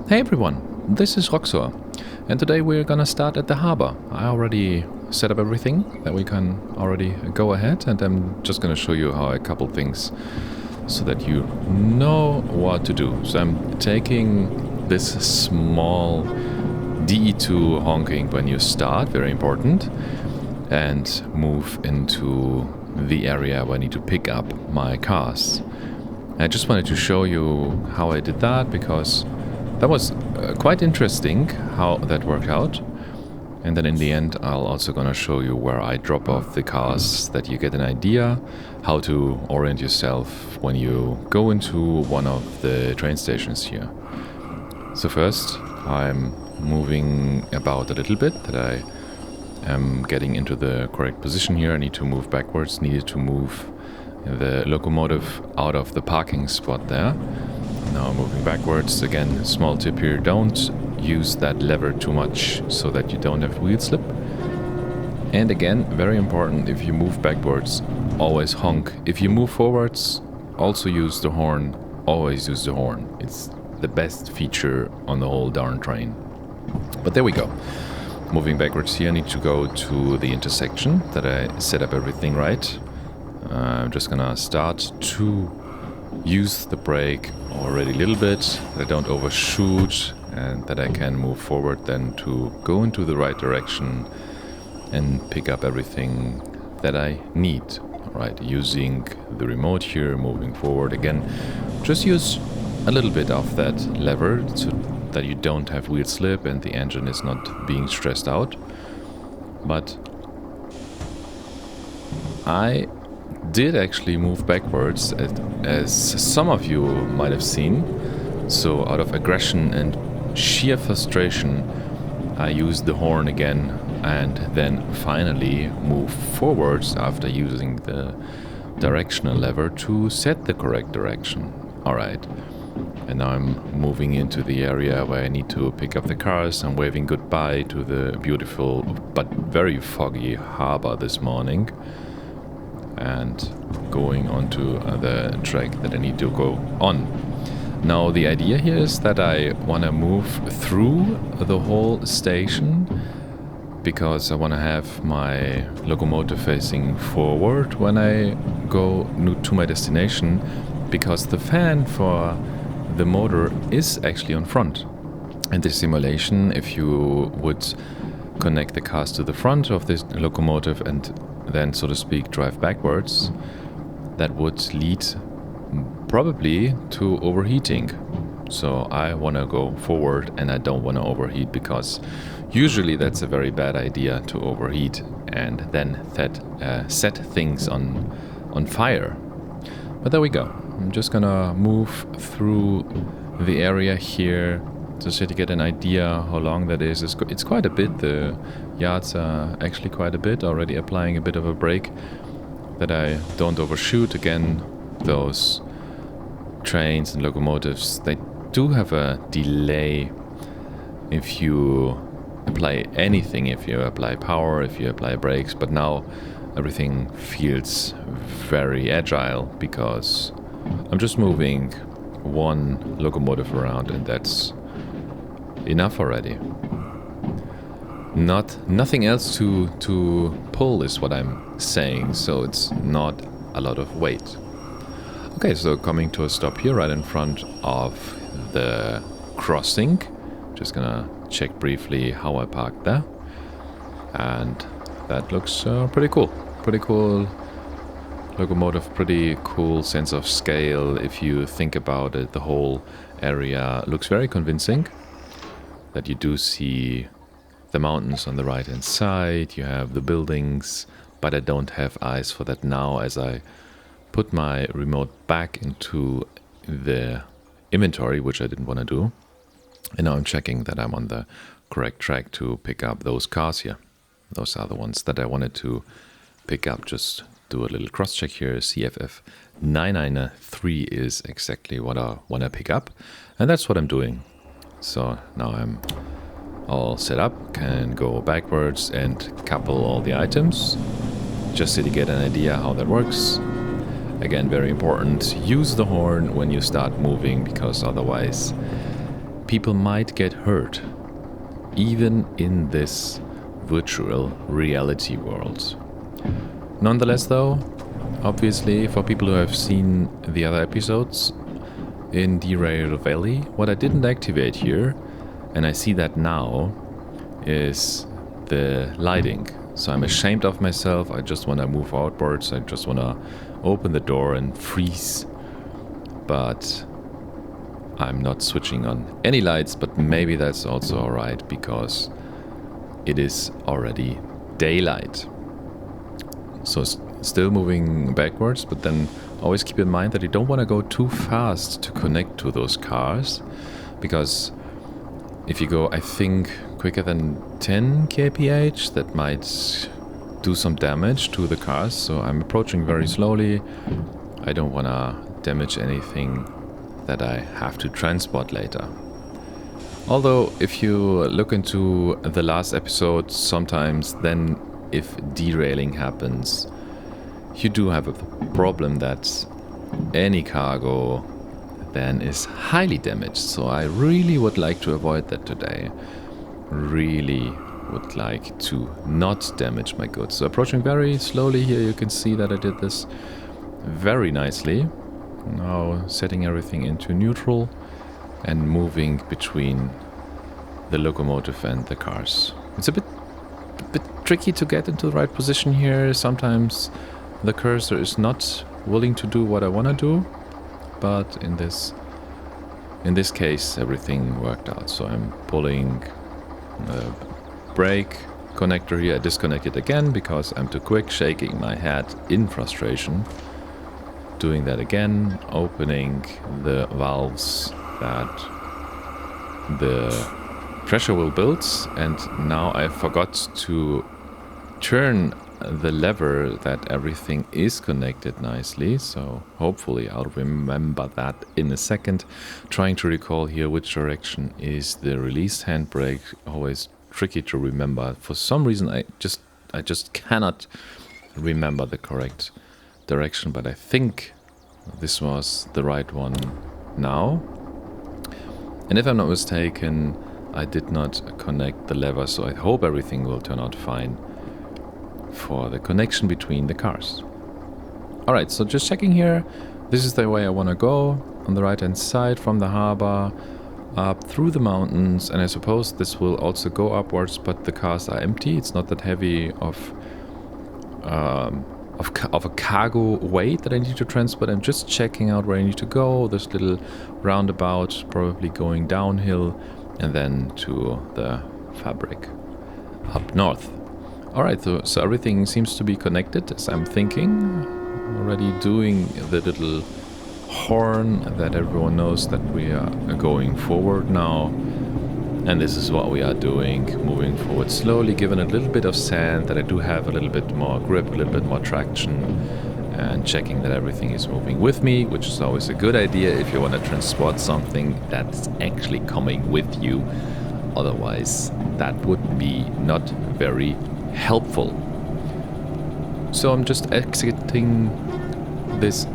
Hey everyone, this is Roxor, and today we're gonna start at the harbor. I already set up everything that we can already go ahead, and I'm just gonna show you how I couple things so that you know what to do. So I'm taking this small DE2 honking when you start, very important, and move into the area where I need to pick up my cars. I just wanted to show you how I did that because that was quite interesting how that worked out. And then in the end I'll also gonna show you where I drop off the cars, that you get an idea how to orient yourself when you go into one of the train stations here. So first I'm moving about a little bit, that I am getting into the correct position here. I need to move backwards, needed to move the locomotive out of the parking spot there. Now moving backwards. Again, small tip here, don't use that lever too much so that you don't have wheel slip. And again, very important, if you move backwards, always honk. If you move forwards, also use the horn, always use the horn. It's the best feature on the whole darn train. But there we go. Moving backwards here, I need to go to the intersection that I set up everything right. I'm just gonna start to use the brake already a little bit, that I don't overshoot and that I can move forward then to go into the right direction and pick up everything that I need. Alright, using the remote here, moving forward again, just use a little bit of that lever so that you don't have wheel slip and the engine is not being stressed out. But I did actually move backwards, as some of you might have seen. So out of aggression and sheer frustration, I used the horn again and then finally move forwards after using the directional lever to set the correct direction. Alright, and now I'm moving into the area where I need to pick up the cars. I'm waving goodbye to the beautiful but very foggy harbor this morning, and going onto the track that I need to go on. Now the idea here is that I want to move through the whole station because I want to have my locomotive facing forward when I go to my destination, because the fan for the motor is actually on front. In this simulation, if you would connect the cars to the front of this locomotive and then, so to speak, drive backwards, that would lead probably to overheating. So I want to go forward and I don't want to overheat, because usually that's a very bad idea to overheat and then set things on fire. But there we go. I'm just gonna move through the area here just so to get an idea how long that is. It's quite a bit. The yards are actually quite a bit. Already applying a bit of a brake that I don't overshoot. Again, those trains and locomotives, they do have a delay if you apply anything, if you apply power, if you apply brakes. But now everything feels very agile because I'm just moving one locomotive around and that's enough already. Nothing else to pull is what I'm saying, so it's not a lot of weight. Okay, so coming to a stop here right in front of the crossing. Just gonna check briefly how I parked there, and that looks pretty cool. Pretty cool locomotive, pretty cool sense of scale. If you think about it, the whole area looks very convincing. That you do see the mountains on the right hand side, you have the buildings, but I don't have eyes for that now as I put my remote back into the inventory, which I didn't want to do. And now I'm checking that I'm on the correct track to pick up those cars here. Those are the ones that I wanted to pick up. Just do a little cross check here. CFF 993 is exactly what I want to pick up, and that's what I'm doing. So now I'm all set up, can go backwards and couple all the items, just so to get an idea how that works. Again, very important, use the horn when you start moving, because otherwise people might get hurt, even in this virtual reality world. Nonetheless, though, obviously, for people who have seen the other episodes in DERAIL Valley, what I didn't activate here, and I see that now, is the lighting. So I'm ashamed of myself. I just want to move outwards. I just want to open the door and freeze. But I'm not switching on any lights, but maybe that's also alright because it is already daylight. So still moving backwards, but then always keep in mind that you don't want to go too fast to connect to those cars, because if you go, I think, quicker than 10 kph, that might do some damage to the cars. So I'm approaching very slowly. I don't want to damage anything that I have to transport later. Although, if you look into the last episode, sometimes then if derailing happens, you do have a problem that any cargo then is highly damaged. So I really would like to avoid that today. Really would like to not damage my goods. So approaching very slowly here, you can see that I did this very nicely. Now setting everything into neutral and moving between the locomotive and the cars. It's a bit tricky to get into the right position here. Sometimes the cursor is not willing to do what I want to do, but in this case everything worked out. So I'm pulling the brake connector here. I disconnected again because I'm too quick, shaking my head in frustration. Doing that again, opening the valves that the pressure will build, and now I forgot to turn the lever that everything is connected nicely, so hopefully I'll remember that in a second. Trying to recall here which direction is the release handbrake. Always tricky to remember. For some reason I just cannot remember the correct direction, but I think this was the right one now. And if I'm not mistaken, I did not connect the lever, so I hope everything will turn out fine for the connection between the cars. Alright, so just checking here. This is the way I want to go. On the right hand side from the harbor, up through the mountains, and I suppose this will also go upwards, but the cars are empty. It's not that heavy of a cargo weight that I need to transport. I'm just checking out where I need to go. This little roundabout, probably going downhill, and then to the fabric up north. Alright, so everything seems to be connected as I'm thinking. Already doing the little horn that everyone knows that we are going forward now. And this is what we are doing, moving forward slowly, given a little bit of sand that I do have a little bit more grip, a little bit more traction, and checking that everything is moving with me, which is always a good idea if you want to transport something that's actually coming with you. Otherwise, that would be not very helpful. So I'm just exiting this,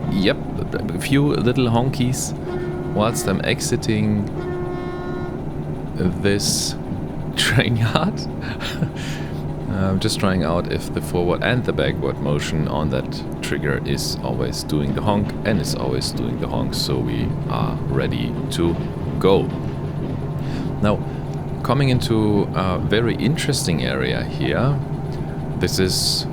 yep, a few little honkies whilst I'm exiting this train yard. I'm just trying out if the forward and the backward motion on that trigger is always doing the honk, and is always doing the honk, so we are ready to go. Now, coming into a very interesting area here. This is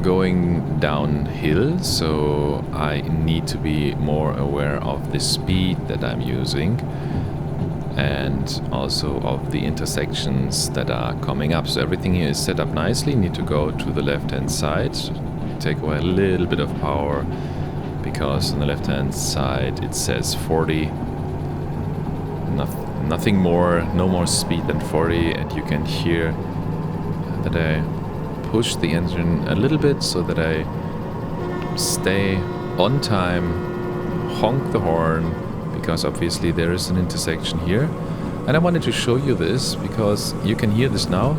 going downhill, so I need to be more aware of the speed that I'm using, and also of the intersections that are coming up. So everything here is set up nicely. Need to go to the left hand side, take away a little bit of power, because on the left hand side it says 40, nothing more, no more speed than 40, and you can hear that I push the engine a little bit so that I stay on time, honk the horn, because obviously there is an intersection here. And I wanted to show you this because you can hear this now.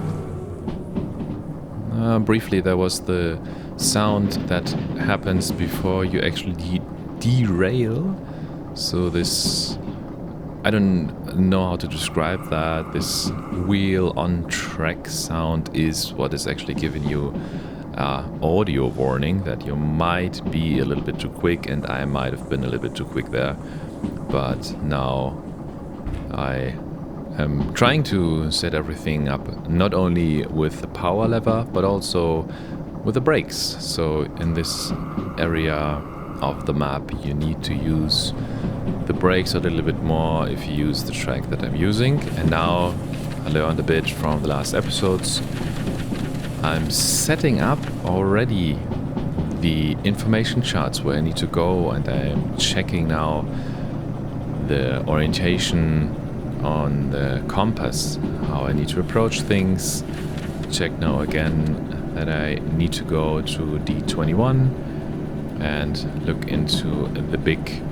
Briefly, there was the sound that happens before you actually derail. So this I don't know how to describe that. This wheel on track sound is what is actually giving you audio warning that you might be a little bit too quick, and I might have been a little bit too quick there. But now I am trying to set everything up not only with the power lever but also with the brakes. So in this area of the map you need to use the brakes a little bit more if you use the track that I'm using. And now I learned a bit from the last episodes. I'm setting up already the information charts where I need to go, and I'm checking now the orientation on the compass, how I need to approach things. Check now again that I need to go to D21 and look into the big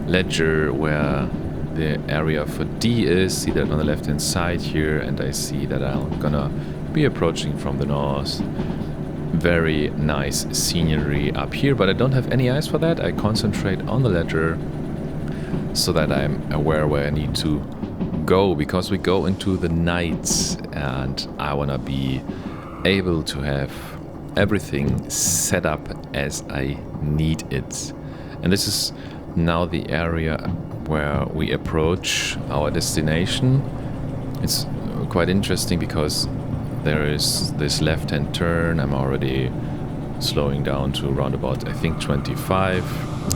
ledger where the area for D is. See that on the left hand side here, and I see that I'm gonna be approaching from the north. Very nice scenery up here, but I don't have any eyes for that. I concentrate on the ledger so that I'm aware where I need to go, because we go into the night and I wanna be able to have everything set up as I need it. And this is now the area where we approach our destination. It's quite interesting because there is this left-hand turn. I'm already slowing down to around about, I think, 25.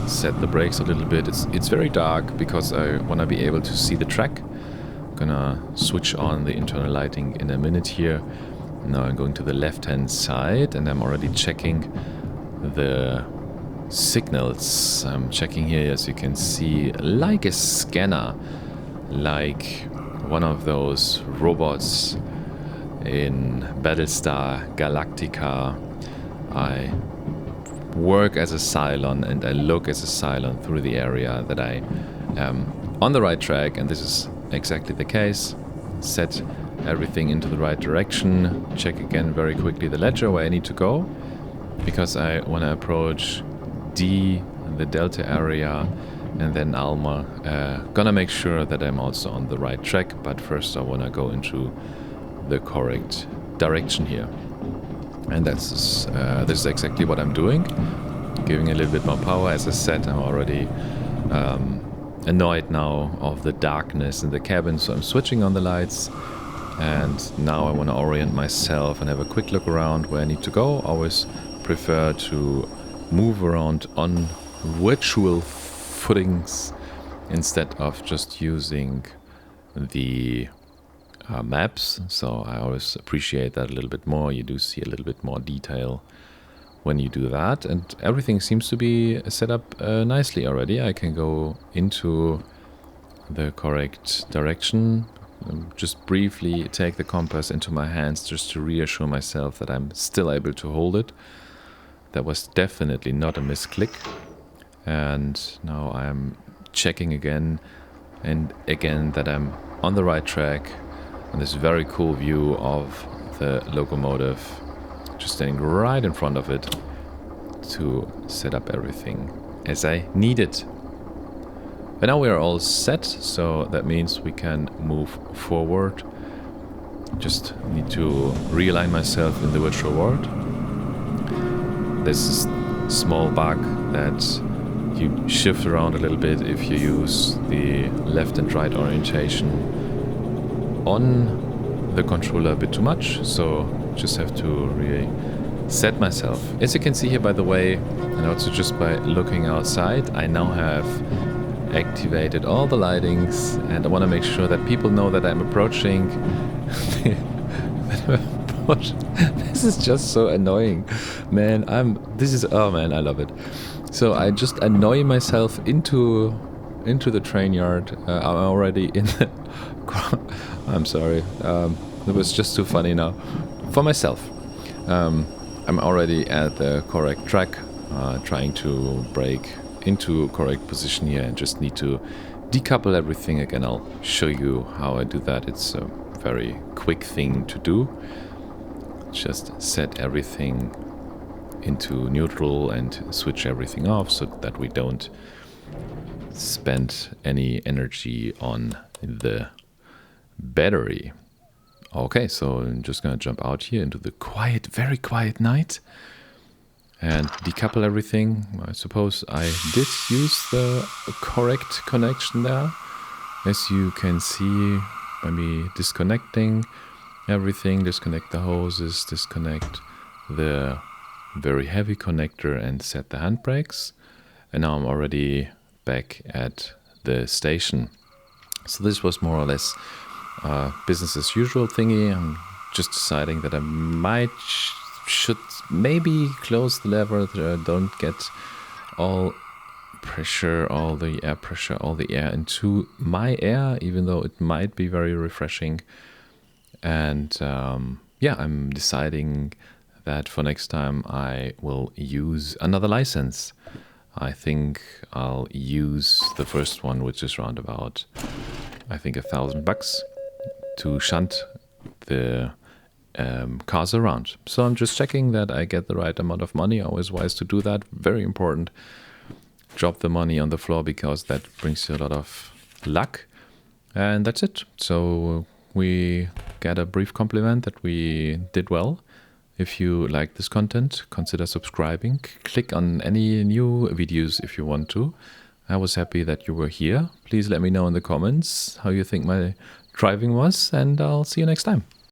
Set the brakes a little bit. It's very dark because I want to be able to see the track. I'm gonna switch on the internal lighting in a minute here. Now I'm going to the left-hand side and I'm already checking the signals. I'm checking here, as you can see, like a scanner, like one of those robots in Battlestar Galactica. I work as a Cylon and I look as a Cylon through the area that I am on the right track, and this is exactly the case. Set everything into the right direction. Check again very quickly the ledger where I need to go, because I want to approach D, the Delta area, and then Alma. Gonna make sure that I'm also on the right track, but first I want to go into the correct direction here. And this is exactly what I'm doing. Giving a little bit more power. As I said, I'm already annoyed now of the darkness in the cabin, so I'm switching on the lights. And now I want to orient myself and have a quick look around where I need to go. Always prefer to move around on virtual footings instead of just using the maps. So I always appreciate that a little bit more. You do see a little bit more detail when you do that, and everything seems to be set up nicely already. I can go into the correct direction. Just briefly take the compass into my hands just to reassure myself that I'm still able to hold it. That was definitely not a misclick. And now I'm checking again and again that I'm on the right track, and this very cool view of the locomotive, just standing right in front of it to set up everything as I need it. But now we are all set, so that means we can move forward. Just need to realign myself in the virtual world. This small bug that you shift around a little bit if you use the left and right orientation on the controller a bit too much, so just have to really set myself. As you can see here, by the way, and also just by looking outside, I now have activated all the lightings, and I want to make sure that people know that I'm approaching. This is just so annoying, man. Oh man, I love it. So I just annoy myself into the train yard. I'm already in the I'm sorry. It was just too funny now for myself. I'm already at the correct track, trying to brake into correct position here, and just need to decouple everything again. I'll show you how I do that. It's a very quick thing to do. Just set everything into neutral and switch everything off so that we don't spend any energy on the battery. Okay, so I'm just gonna jump out here into the quiet, very quiet night and decouple everything. I suppose I did use the correct connection there. As you can see, by me disconnecting everything, disconnect the hoses, disconnect the very heavy connector and set the handbrakes. And now I'm already back at the station. So this was more or less business as usual thingy. I'm just deciding that I should maybe close the lever that I don't get all pressure, all the air pressure, all the air into my air, even though it might be very refreshing. And yeah, I'm deciding that for next time I will use another license. I think I'll use the first one, which is around about, I think, $1,000 to shunt the cars around. So I'm just checking that I get the right amount of money. Always wise to do that. Very important. Drop the money on the floor because that brings you a lot of luck. And that's it. So we get a brief compliment that we did well. If you like this content, consider subscribing. Click on any new videos if you want to. I was happy that you were here. Please let me know in the comments how you think my driving was, and I'll see you next time.